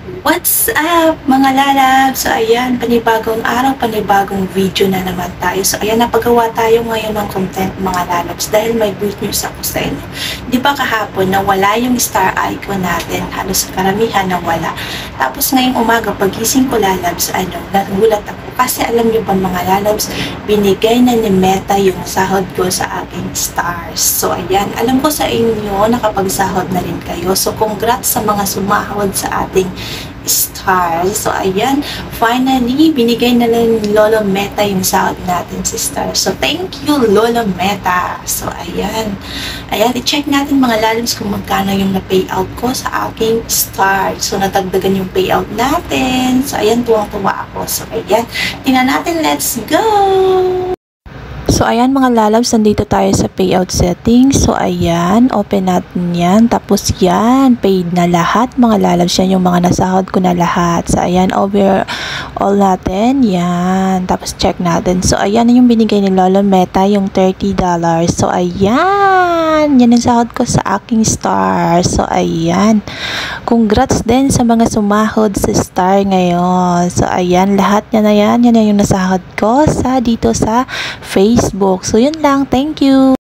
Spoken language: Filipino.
What's up mga lalab? So ayan, panibagong araw, panibagong video na naman tayo. So ayan, napagawa tayo ngayon ng content mga lalabs dahil may good news ako sa inyo. Di ba kahapon nawala yung star icon natin? Halos karamihan nawala. Tapos ngayong umaga, pagising ko lalabs, nagulat ako. Kasi alam niyo ba mga lalabs, binigay na ni Meta yung sahod ko sa aking stars. So ayan, alam ko sa inyo, nakapagsahod na rin kayo. So congrats sa mga sumahod sa ating stars. So, ayan, finally, binigay na lang ni Lolo Meta yung sahod natin si stars. So, thank you, Lolo Meta. So, ayan. Ayan, i-check natin mga lalabs kung magkano yung na-payout ko sa aking stars. So, natagdagan yung payout natin. So, ayan, tuwang-tuwa ako. So, ayan, tingnan natin. Let's go! So, ayan mga lalabs, nandito tayo sa payout settings. So, ayan, open natin yan. Tapos yan, paid na lahat mga lalabs. Yan yung mga nasahod ko na lahat. So, ayan, overall natin. Yan. Tapos check natin. So, ayan yung binigay ni Lolo Meta, yung $30. So, ayan. Yan ang sahod ko sa aking star. So, ayan. Congrats din sa mga sumahod sa star ngayon. So, ayan, lahat niya na yan. Yan yung nasahod ko dito sa Facebook. So, yun lang. Thank you.